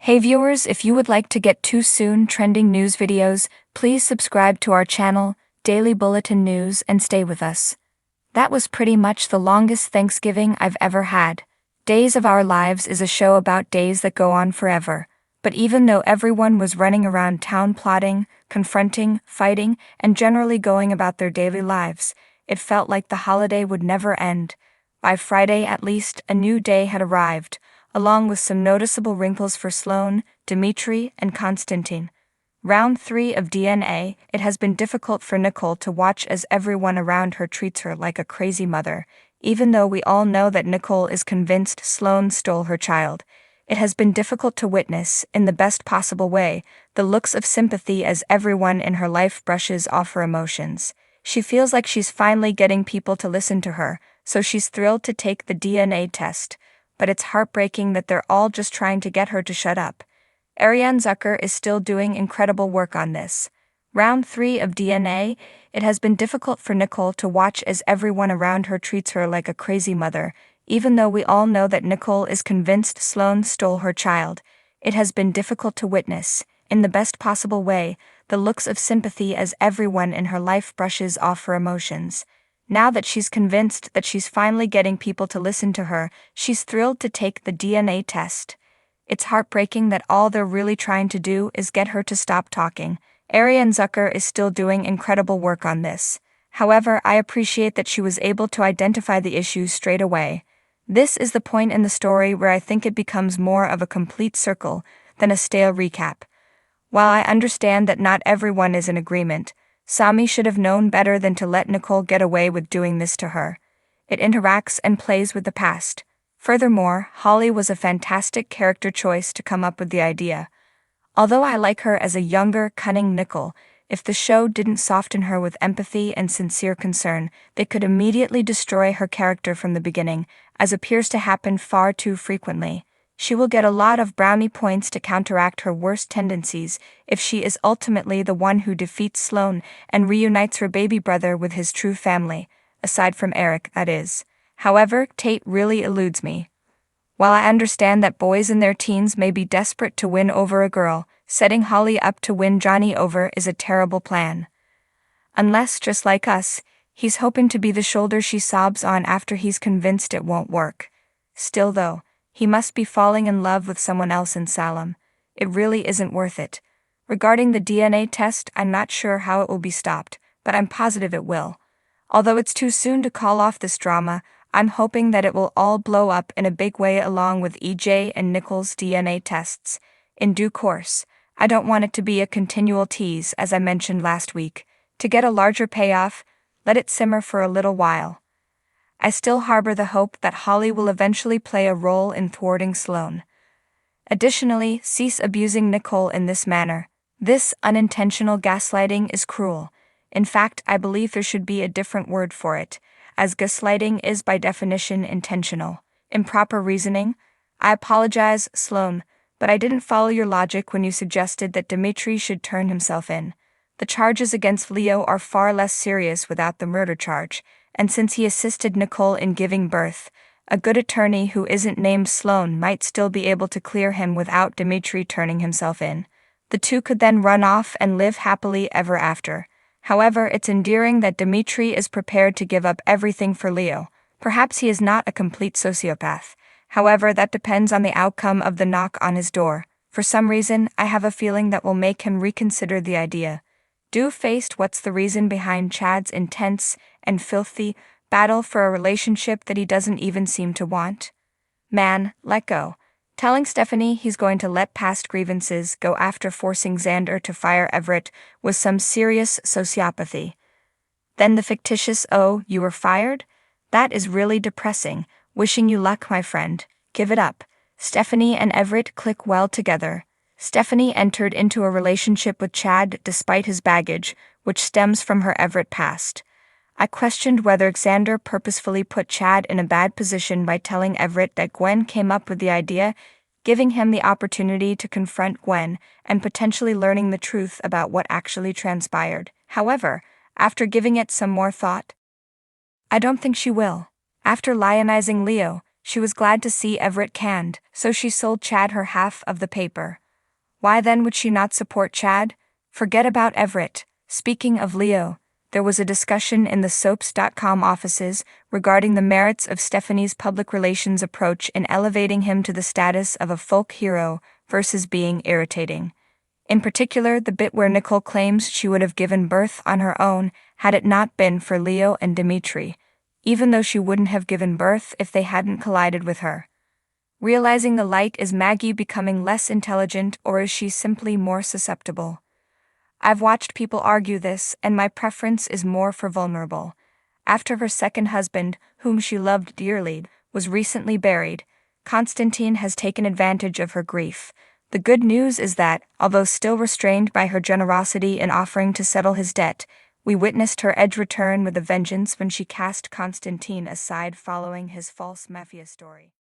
Hey viewers, if you would like to get too soon trending news videos, please subscribe to our channel, Daily Bulletin News, and stay with us. That was pretty much the longest Thanksgiving I've ever had. Days of Our Lives is a show about days that go on forever. But even though everyone was running around town plotting, confronting, fighting, and generally going about their daily lives, it felt like the holiday would never end. By Friday at least, a new day had arrived, along with some noticeable wrinkles for Sloan, Dmitri, and Konstantin. Round 3 of DNA, it has been difficult for Nicole to watch as everyone around her treats her like a crazy mother, even though we all know that Nicole is convinced Sloan stole her child. It has been difficult to witness, in the best possible way, the looks of sympathy as everyone in her life brushes off her emotions. She feels like she's finally getting people to listen to her, so she's thrilled to take the DNA test. But it's heartbreaking that they're all just trying to get her to shut up. Ariane Zucker is still doing incredible work on this. Round 3 of DNA, it has been difficult for Nicole to watch as everyone around her treats her like a crazy mother, even though we all know that Nicole is convinced Sloan stole her child. It has been difficult to witness, in the best possible way, the looks of sympathy as everyone in her life brushes off her emotions. Now that she's convinced that she's finally getting people to listen to her, she's thrilled to take the DNA test. It's heartbreaking that all they're really trying to do is get her to stop talking. Ariane Zucker is still doing incredible work on this. However, I appreciate that she was able to identify the issues straight away. This is the point in the story where I think it becomes more of a complete circle than a stale recap. While I understand that not everyone is in agreement, Sami should have known better than to let Nicole get away with doing this to her. It interacts and plays with the past. Furthermore, Holly was a fantastic character choice to come up with the idea. Although I like her as a younger, cunning Nicole, if the show didn't soften her with empathy and sincere concern, they could immediately destroy her character from the beginning, as appears to happen far too frequently. She will get a lot of brownie points to counteract her worst tendencies if she is ultimately the one who defeats Sloan and reunites her baby brother with his true family, aside from Eric, that is. However, Tate really eludes me. While I understand that boys in their teens may be desperate to win over a girl, setting Holly up to win Johnny over is a terrible plan. Unless, just like us, he's hoping to be the shoulder she sobs on after he's convinced it won't work. Still though, he must be falling in love with someone else in Salem. It really isn't worth it. Regarding the DNA test, I'm not sure how it will be stopped, but I'm positive it will. Although it's too soon to call off this drama, I'm hoping that it will all blow up in a big way along with EJ and Nicole's DNA tests. In due course, I don't want it to be a continual tease, as I mentioned last week. To get a larger payoff, let it simmer for a little while. I still harbor the hope that Holly will eventually play a role in thwarting Sloan. Additionally, cease abusing Nicole in this manner. This unintentional gaslighting is cruel. In fact, I believe there should be a different word for it, as gaslighting is by definition intentional. Improper reasoning? I apologize, Sloan, but I didn't follow your logic when you suggested that Dmitri should turn himself in. The charges against Leo are far less serious without the murder charge, and since he assisted Nicole in giving birth, a good attorney who isn't named Sloan might still be able to clear him without Dmitri turning himself in. The two could then run off and live happily ever after. However, it's endearing that Dmitri is prepared to give up everything for Leo. Perhaps he is not a complete sociopath. However, that depends on the outcome of the knock on his door. For some reason, I have a feeling that will make him reconsider the idea. Faced what's the reason behind Chad's intense and filthy battle for a relationship that he doesn't even seem to want? Man, let go. Telling Stephanie he's going to let past grievances go after forcing Xander to fire Everett was some serious sociopathy. Then the fictitious "oh, you were fired?" That is really depressing. Wishing you luck, my friend. Give it up. Stephanie and Everett click well together. Stephanie entered into a relationship with Chad despite his baggage, which stems from her Everett past. I questioned whether Xander purposefully put Chad in a bad position by telling Everett that Gwen came up with the idea, giving him the opportunity to confront Gwen and potentially learning the truth about what actually transpired. However, after giving it some more thought, I don't think she will. After lionizing Leo, She was glad to see Everett canned, so she sold Chad her half of the paper. Why then would she not support Chad? Forget about Everett. Speaking of Leo, there was a discussion in the soaps.com offices regarding the merits of Stephanie's public relations approach in elevating him to the status of a folk hero versus being irritating. In particular, the bit where Nicole claims she would have given birth on her own had it not been for Leo and Dimitri, even though she wouldn't have given birth if they hadn't collided with her. Realizing the light, is Maggie becoming less intelligent, or is she simply more susceptible? I've watched people argue this, and my preference is more for vulnerable. After her second husband, whom she loved dearly, was recently buried, Konstantin has taken advantage of her grief. The good news is that, although still restrained by her generosity in offering to settle his debt, we witnessed her edge return with a vengeance when she cast Konstantin aside following his false mafia story.